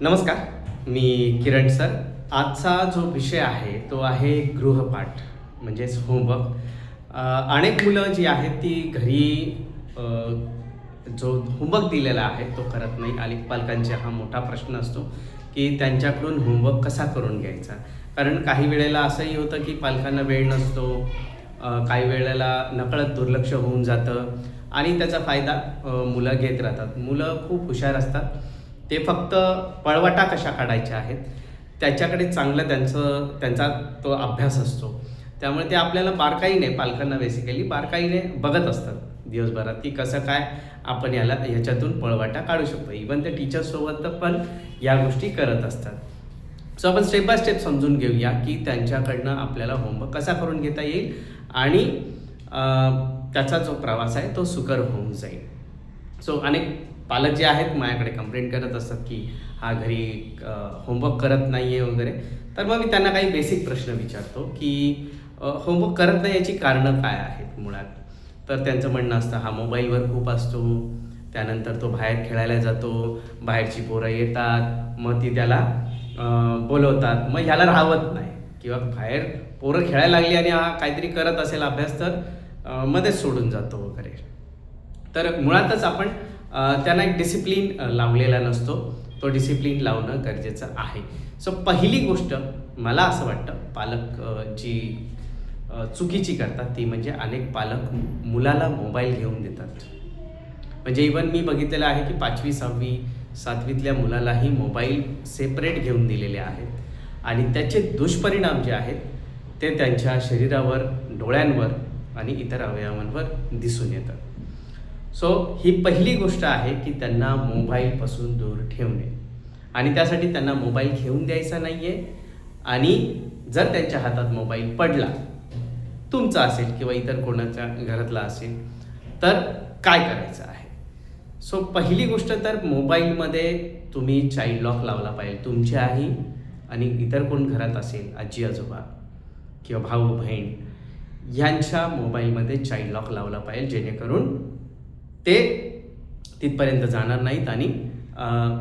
नमस्कार. मी किरण सर. आजचा जो विषय आहे तो आहे गृहपाठ म्हणजेच होमवर्क. अनेक मुलं जी आहेत ती घरी अ, जो होमवर्क दिलेला आहे तो करत नाही आणि पालकांचा हा मोठा प्रश्न असतो की त्यांच्याकडून होमवर्क कसा करून घ्यायचा. कारण काही वेळेला असंही होतं की पालकांना वेळ नसतो, काही वेळेला नकळत दुर्लक्ष होऊन जातं आणि त्याचा फायदा मुलं घेत राहतात. मुलं खूप हुशार असतात. ते फक्त पळवाटा कशा काढायच्या आहेत त्याच्याकडे चांगलं त्यांचा तो अभ्यास असतो. त्यामुळे ते आपल्याला बारकाईने, पालकांना बेसिकली बारकाईने बघत असतात दिवसभरात की कसं काय आपण ह्याच्यातून पळवाटा काढू शकतो. इवन ते टीचर्ससोबत पण या गोष्टी करत असतात. सो आपण स्टेप बाय स्टेप समजून घेऊया की त्यांच्याकडनं आपल्याला होमवर्क कसा करून घेता येईल आणि त्याचा जो प्रवास आहे तो सुकर होऊन जाईल. सो अनेक पालक जे आहेत माझ्याकडे कंप्लेंट करत असतात की हा घरी होमवर्क करत नाही आहे वगैरे. तर मग मी त्यांना काही बेसिक प्रश्न विचारतो की होमवर्क करत नाही याची कारणं काय आहेत मुळात. तर त्यांचं म्हणणं असतं हा मोबाईलवर खूप असतो, त्यानंतर तो बाहेर खेळायला जातो, बाहेरची पोरं येतात मग ती त्याला बोलवतात, मग ह्याला राहवत नाही, किंवा बाहेर पोरं खेळायला लागली आणि हा काहीतरी करत असेल अभ्यास तर मध्येच सोडून जातो वगैरे. तर मुळातच आपण त्यांना एक डिसिप्लिन लावलेला नसतो. तो डिसिप्लिन लावणं गरजेचं आहे. सो पहिली गोष्ट मला असं वाटतं पालक जी चुकीची करतात ती म्हणजे अनेक पालक मुलाला मोबाईल घेऊन देतात. म्हणजे इवन मी बघितलेलं आहे की 5वी 6वी 7वीतल्या मुलालाही मोबाईल सेपरेट घेऊन दिलेले आहेत आणि त्याचे दुष्परिणाम जे आहेत ते त्यांच्या शरीरावर, डोळ्यांवर आणि इतर अवयवांवर दिसून येतात. सो ही पहिली गोष्ट आहे की त्यांना मोबाईलपासून दूर ठेवणे आणि त्यासाठी त्यांना मोबाईल घेऊन द्यायचा नाही आहे. आणि जर त्यांच्या हातात मोबाईल पडला, तुमचा असेल किंवा इतर कोणाच्या घरातला असेल, तर काय करायचं आहे. सो पहिली गोष्ट तर मोबाईलमध्ये तुम्ही चाइल्ड लॉक लावला पाहिजे. तुमची आई आणि इतर कोण घरात असेल, आजी आजोबा किंवा भाऊ बहीण, ह्यांच्या मोबाईलमध्ये चाइल्ड लॉक लावला पाहिजे, जेणेकरून ते तिथपर्यंत जाणार नाहीत आणि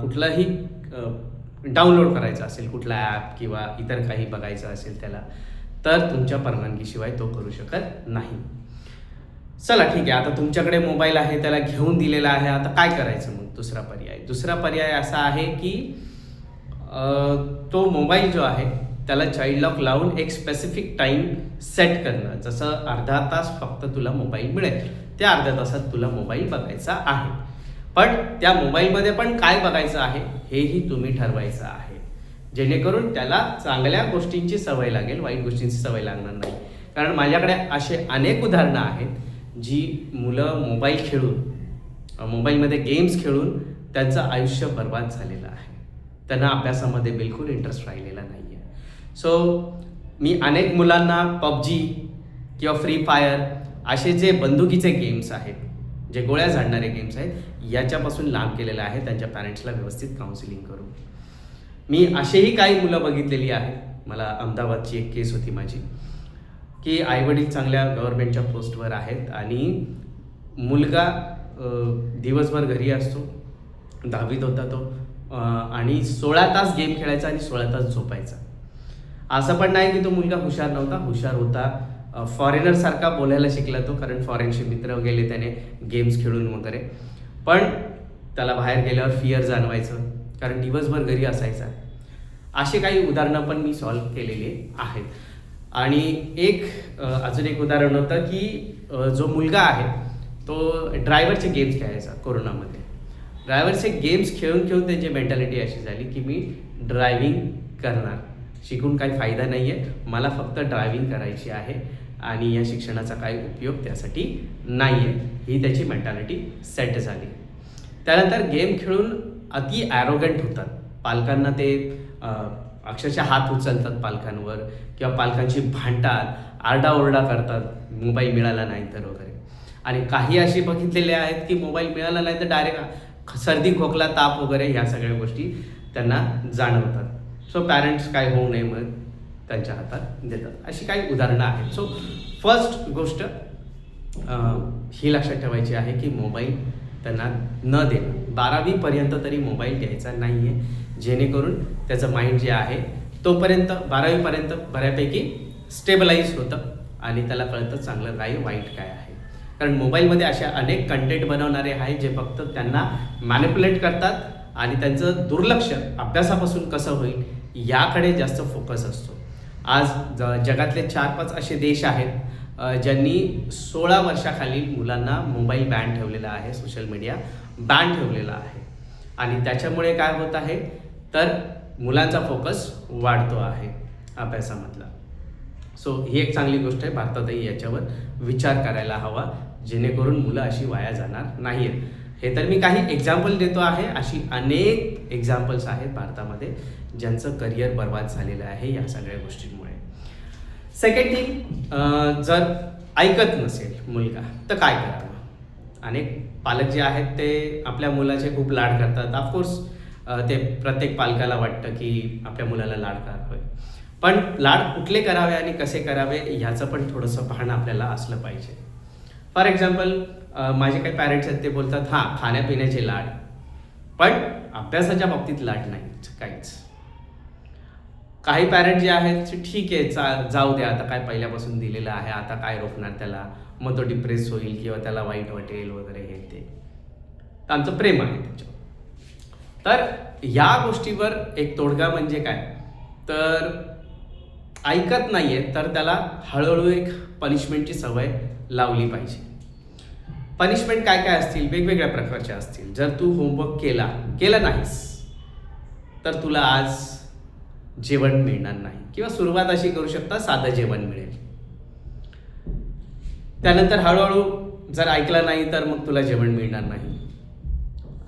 कुठलाही डाउनलोड करायचं असेल, कुठला ॲप किंवा इतर काही बघायचं असेल त्याला, तर तुमच्या परवानगीशिवाय तो करू शकत नाही. चला ठीक आहे, आता तुमच्याकडे मोबाईल आहे, त्याला घेऊन दिलेला आहे, आता काय करायचं मग. दुसरा पर्याय असा आहे की तो मोबाईल जो आहे त्याला चाइल्ड लॉक लावून एक स्पेसिफिक टाईम सेट करणं. जसं अर्धा तास फक्त तुला मोबाईल मिळेल, त्या अर्ध्या तासात तुला मोबाईल बघायचा आहे. पण त्या मोबाईलमध्ये पण काय बघायचं आहे हेही तुम्ही ठरवायचं आहे, जेणेकरून त्याला चांगल्या गोष्टींची सवय लागेल, वाईट गोष्टींची सवय लागणार नाही. कारण माझ्याकडे असे अनेक उदाहरणं आहेत जी मुलं मोबाईल खेळून, मोबाईलमध्ये गेम्स खेळून त्यांचं आयुष्य बर्बाद झालेलं आहे. त्यांना अभ्यासामध्ये बिलकुल इंटरेस्ट राहिलेला नाही आहे. सो मी अनेक मुलांना पबजी किंवा फ्री फायर असे जे बंदुकीचे गेम्स आहेत, जे गोळ्या झाडणारे गेम्स आहेत, याच्यापासून लांब केलेलं आहे त्यांच्या पॅरेंट्सला व्यवस्थित काउन्सिलिंग करून. मी असेही काही मुलं बघितलेली आहेत. मला अहमदाबादची एक केस होती माझी, की आईवडील चांगल्या गव्हर्नमेंटच्या पोस्टवर आहेत आणि मुलगा दिवसभर घरी असतो, 10वीत होता तो, आणि 16 तास गेम खेळायचा आणि 16 तास झोपायचा. असं पण नाही की तो मुलगा हुशार नव्हता, हुशार होता. फॉरेनरसारखा बोलायला शिकला तो, कारण फॉरेनचे मित्र गेले त्याने गेम्स खेळून वगैरे. पण त्याला बाहेर गेल्यावर फिअर जाणवायचं, कारण दिवसभर घरी असायचा. अशी काही उदाहरणं पण मी सॉल्व्ह केलेली आहेत. आणि अजून एक उदाहरण होतं की जो मुलगा आहे तो ड्रायव्हरचे गेम्स खेळायचा कोरोनामध्ये. ड्रायव्हरचे गेम्स खेळून खेळून त्याची मेंटॅलिटी अशी झाली की मी ड्रायव्हिंग करणार, शिकून काही फायदा नाही आहे, मला फक्त ड्रायव्हिंग करायची आहे आणि या शिक्षणाचा काही उपयोग त्यासाठी नाही आहे, ही त्याची मेंटॅलिटी सेट झाली. त्यानंतर गेम खेळून अति ॲरोगंट होतात. पालकांना ते अक्षरशः हात उचलतात पालकांवर किंवा पालकांशी भांडतात, आरडाओरडा करतात मोबाईल मिळाला नाही तर वगैरे. आणि काही अशी बघितलेले आहेत की मोबाईल मिळाला नाही तर डायरेक्ट सर्दी, खोकला, ताप वगैरे ह्या सगळ्या गोष्टी त्यांना जाणवतात. सो पॅरेंट्स काय होऊ नये मग त्यांच्या हातात देतात. अशी काही उदाहरणं आहेत. सो फर्स्ट गोष्ट ही लक्षात ठेवायची आहे की मोबाईल त्यांना न देणं. 12वीपर्यंत तरी मोबाईल द्यायचा नाही आहे, जेणेकरून त्याचं माइंड जे आहे तोपर्यंत 12वीपर्यंत बऱ्यापैकी स्टेबलाइज होतं आणि त्याला कळतं चांगलं काय वाईट काय आहे. कारण मोबाईलमध्ये अशा अनेक कंटेंट बनवणारे आहेत जे फक्त त्यांना मॅनिप्युलेट करतात आणि त्यांचं दुर्लक्ष अभ्यासापासून कसं होईल याकडे जास्त फोकस असतो. आज जगातले 4-5 असे देश आहेत ज्यांनी 16 वर्षाखालील मुलांना मोबाईल बॅन ठेवलेला आहे, सोशल मीडिया बॅन ठेवलेला आहे. आणि त्याच्यामुळे काय होत आहे तर मुलांचा फोकस वाढतो आहे अभ्यासामधला. सो ही एक चांगली गोष्ट आहे. भारतातही याच्यावर विचार करायला हवा, जेणेकरून मुलं अशी वाया जाणार नाही आहेत. हे तर मी काही एक्झाम्पल देतो आहे, अशी अनेक एक्झाम्पल्स आहेत भारतामध्ये ज्यांचं करिअर बर्बाद झालेलं आहे या सगळ्या गोष्टींमुळे. सेकंड थिंग, जर ऐकत नसेल मुलगा तर काय करावं. अनेक पालक जे आहेत ते आपल्या मुलाचे खूप लाड करतात. ऑफकोर्स ते प्रत्येक पालकाला वाटतं की आपल्या मुलाला लाड करावे, पण लाड कुठले करावे आणि कसे करावे ह्याचं पण थोडंसं भान आपल्याला असलं पाहिजे. फॉर एक्झाम्पल, माझे काही पॅरेंट्स आहेत ते बोलतात हां खाण्यापिण्याचे लाड, पण अभ्यासाच्या बाबतीत लाड नाही काहीच. काही पॅरेंट जे आहेत ठीक आहे जाऊ द्या, आता काय पहिल्यापासून दिलेलं आहे, आता काय रोखणार त्याला, मग तो डिप्रेस होईल किंवा त्याला वाईट वाटेल वगैरे हे ते. तर आमचं प्रेम आहे त्याच्यावर. तर या गोष्टीवर एक तोडगा म्हणजे काय तर ऐकत नाही आहे तर त्याला हळूहळू एक पनिशमेंटची सवय लावली पाहिजे. पनिशमेंट काय काय असतील, वेगवेगळ्या प्रकारच्या असतील. जर तू होमवर्क केला नाहीस तर तुला आज जेवण मिळणार नाही, किंवा सुरुवात अशी करू शकता साधं जेवण मिळेल. त्यानंतर हळूहळू जर ऐकला नाही तर मग तुला जेवण मिळणार नाही,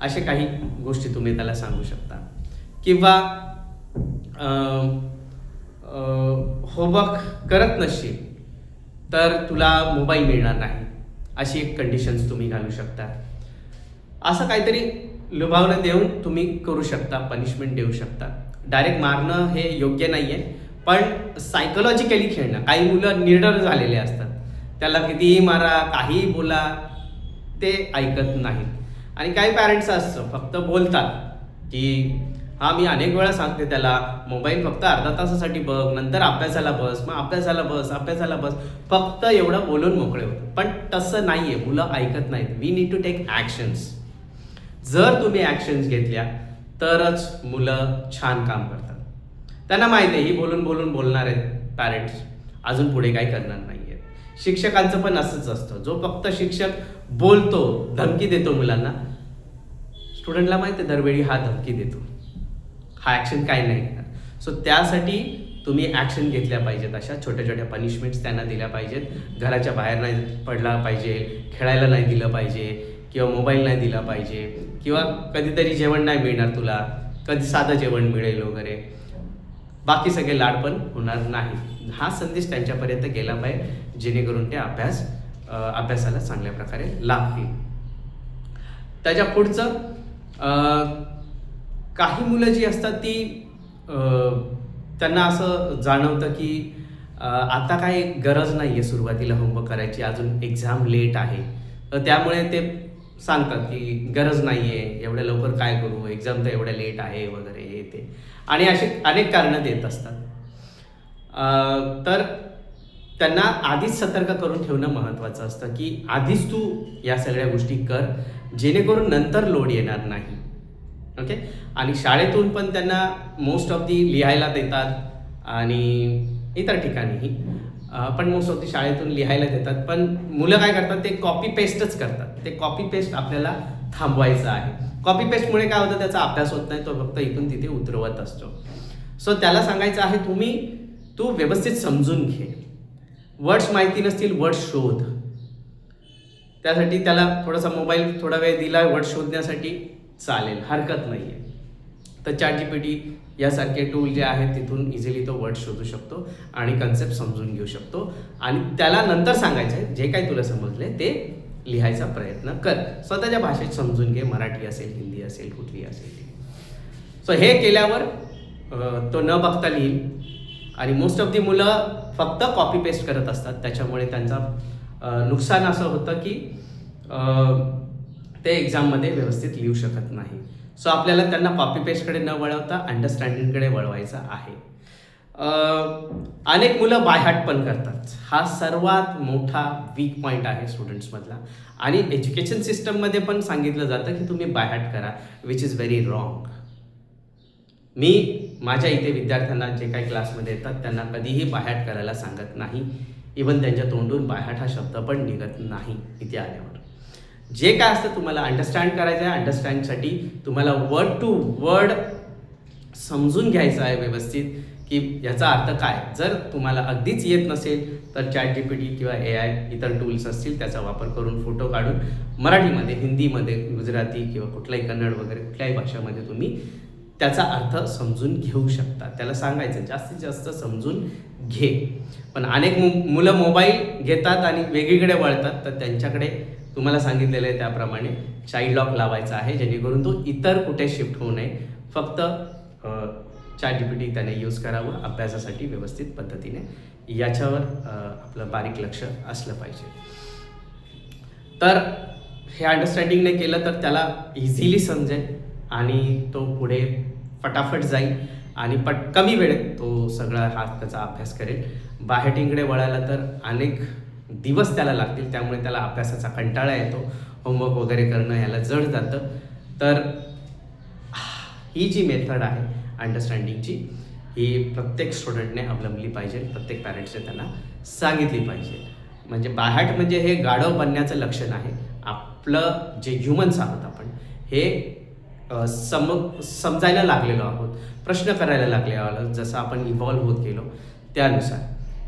असे काही गोष्टी तुम्ही त्याला सांगू शकता. किंवा होमवर्क करत नसशील तर तुला मोबाईल मिळणार नाही, अशी एक कंडिशन्स तुम्ही घालू शकता. असं काहीतरी लुभावणं देऊन तुम्ही करू शकता, पनिशमेंट देऊ शकता. डायरेक्ट मारणं हे योग्य नाही आहे, पण सायकोलॉजिकली खेळणं. काही मुलं निडर झालेले असतात, त्याला कितीही मारा काहीही बोला ते ऐकत नाहीत. आणि काही पॅरेंट्स असतं फक्त बोलतात की हां मी अनेक वेळा सांगते त्याला मोबाईल फक्त अर्धा तासासाठी बघ, नंतर अभ्यासाला बस, मग अभ्यासाला बस, फक्त एवढं बोलून मोकळे होतं. पण तसं नाही आहे, मुलं ऐकत नाहीत. We need to take actions. जर तुम्ही ॲक्शन्स घेतल्या तरच मुलं छान काम करतात. त्यांना माहिती आहे ही बोलून बोलणार आहेत पॅरेंट्स, अजून पुढे काही करणार नाही आहेत. शिक्षकांचं पण असंच असतं. जो फक्त शिक्षक बोलतो, धमकी देतो मुलांना, स्टुडंटला माहिती आहे दरवेळी हा धमकी देतो, हा ॲक्शन काय नाही घेणार. सो त्यासाठी तुम्ही ॲक्शन घेतल्या पाहिजेत. अशा छोट्या छोट्या पनिशमेंट्स त्यांना दिल्या पाहिजेत. घराच्या बाहेर नाही पडला पाहिजे, खेळायला नाही दिलं पाहिजे, किंवा मोबाईल नाही दिला पाहिजे, किंवा कधीतरी जेवण नाही मिळणार तुला, कधी साधं जेवण मिळेल वगैरे. बाकी सगळे लाड पण होणार नाही. हा संदेश त्यांच्यापर्यंत गेला पाहिजे, जेणेकरून ते अभ्यासाला चांगल्या प्रकारे लागतील. त्याच्या पुढचं, काही मुलं जी असतात ती त्यांना असं जाणवतं की आता काय गरज नाही आहे सुरुवातीला होमवर्क करायची, अजून एक्झाम लेट आहे. तर त्यामुळे ते सांगतात की गरज नाही आहे, एवढ्या लवकर काय करू, एक्झाम तर एवढ्या लेट आहे वगैरे हे ते, आणि असे अनेक कारणं देत असतात. तर त्यांना आधीच सतर्क करून ठेवणं महत्त्वाचं असतं की आधीच तू या सगळ्या गोष्टी कर, जेणेकरून नंतर लोड येणार नाही. ओके. आणि शाळेतून पण त्यांना मोस्ट ऑफ दी लिहायला देतात आणि इतर ठिकाणीही, पण मोस्ट ऑफ दी शाळेतून लिहायला देतात. पण मुलं काय करतात ते कॉपी पेस्टच करतात. ते कॉपी पेस्ट आपल्याला थांबवायचं आहे. कॉपी पेस्टमुळे काय होतं, त्याचा अभ्यास होत नाही, तो फक्त इथून तिथे उतरवत असतो. सो त्याला सांगायचं आहे तू व्यवस्थित समजून घे. वर्ड्स माहिती नसतील, वर्ड्स शोध. त्यासाठी त्याला थोडासा मोबाईल थोडा वेळ दिला वर्ड्स शोधण्यासाठी, चालेल, हरकत नाही आहे. तर ChatGPT यासारखे टूल जे आहेत तिथून इझिली तो वर्ड शोधू शकतो आणि कन्सेप्ट समजून घेऊ शकतो. आणि त्याला नंतर सांगायचं आहे जे काही तुला समजले ते लिहायचा प्रयत्न कर. स्वतःच्या भाषेत समजून घे, मराठी असेल, हिंदी असेल, कुठली असेल. सो हे केल्यावर तो न बघता लिहिल. आणि मोस्ट ऑफ दी मुलं फक्त कॉपी पेस्ट करत असतात, त्याच्यामुळे त्यांचा नुकसान असं होतं की ते एक्झाममध्ये व्यवस्थित लिहू शकत नाही. सो आपल्याला त्यांना कॉपी पेस्टकडे न वळवता अंडरस्टँडिंगकडे वळवायचं आहे. अनेक मुलं बायहार्ट पण करतात. हा सर्वात मोठा वीक पॉईंट आहे स्टुडंट्समधला. आणि एज्युकेशन सिस्टममध्ये पण सांगितलं जातं की तुम्ही बायहार्ट करा, विच इज व्हेरी रॉंग. मी माझ्या इथे विद्यार्थ्यांना जे काही क्लासमध्ये येतात त्यांना कधीही बायहार्ट करायला सांगत नाही. इवन त्यांच्या तोंडून बायहार्ट हा शब्द पण निघत नाही इथे आल्यावर. जे काय असतं तुम्हाला अंडरस्टँड करायचं आहे. अंडरस्टँडसाठी तुम्हाला वर्ड टू वर्ड समजून घ्यायचं आहे व्यवस्थित की याचा अर्थ काय. जर तुम्हाला अगदीच येत नसेल तर ChatGPT किंवा AI इतर टूल्स असतील त्याचा वापर करून फोटो काढून मराठीमध्ये, हिंदीमध्ये, गुजराती किंवा कुठलाही कन्नड वगैरे कुठल्याही भाषेमध्ये तुम्ही त्याचा अर्थ समजून घेऊ शकता. त्याला सांगायचं जास्तीत जास्त समजून घे. पण अनेक मुलं मोबाईल घेतात आणि वेगळीकडे वळतात. तर त्यांच्याकडे तुम्हाला सांगितलेलं आहे त्याप्रमाणे चाइल्ड लॉक लावायचा आहे, जेणेकरून तो इतर कुठे शिफ्ट होऊ नये. फक्त ChatGPT त्याने यूज करावं अभ्यासासाठी व्यवस्थित पद्धतीने. याच्यावर आपलं बारीक लक्ष असलं पाहिजे. तर हे अंडरस्टँडिंगने केलं तर त्याला इझिली समजेल आणि तो पुढे फटाफट जाईल आणि कमी वेळेत तो सगळा त्याचा अभ्यास करेल. बाहेटिंगकडे वळायला तर अनेक दिवस त्याला लागतील. त्यामुळे त्याला अभ्यासाचा कंटाळा येतो. होमवर्क वगैरे करणं याला जड जातं. तर ही जी मेथड आहे अंडरस्टँडिंगची, ही प्रत्येक स्टुडंटने अवलंबली पाहिजे. प्रत्येक पॅरेंट्सने त्यांना सांगितली पाहिजे. म्हणजे बायहार्ट म्हणजे हे गाढव बनण्याचं लक्षण आहे. आपलं जे ह्युमन्स आहोत आपण हे समजायला लागलेलो आहोत, प्रश्न करायला लागले आहोत जसं आपण इव्हॉल्व्ह होत गेलो त्यानुसार.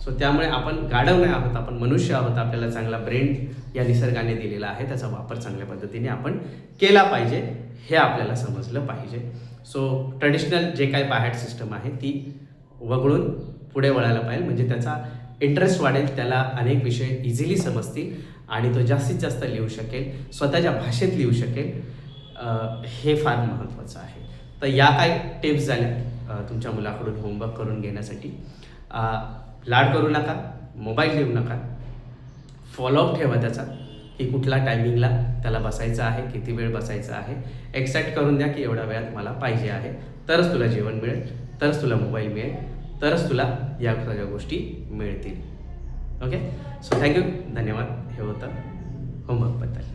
सो त्यामुळे आपण गाढव नाही आहोत, आपण मनुष्य आहोत. आपल्याला चांगला ब्रेन या निसर्गाने दिलेला आहे, त्याचा वापर चांगल्या पद्धतीने आपण केला पाहिजे हे आपल्याला समजलं पाहिजे. सो ट्रेडिशनल जे काही बायहार्ट सिस्टम आहे ती वगळून पुढे वळायला पाहिजे. म्हणजे त्याचा इंटरेस्ट वाढेल, त्याला अनेक विषय इझिली समजतील आणि तो जास्तीत जास्त लिहू शकेल, स्वतःच्या भाषेत लिहू शकेल. हे फार महत्त्वाचं आहे. तर या काही टिप्स झाल्या तुमच्या मुलाकडून होमवर्क करून घेण्यासाठी. लाड करू नका, मोबाईल देऊ नका, फॉलोअप ठेवा त्याचा की कुठला टायमिंगला त्याला बसायचं आहे, किती वेळ बसायचं आहे. एक्सेप्ट करून द्या की एवढ्या वेळात मला पाहिजे आहे, तरच तुला जेवण मिळेल, तरच तुला मोबाईल मिळेल, तरच तुला या सगळ्या गोष्टी मिळतील. ओके. सो थँक्यू, धन्यवाद. हे होतं होमवर्कबद्दल.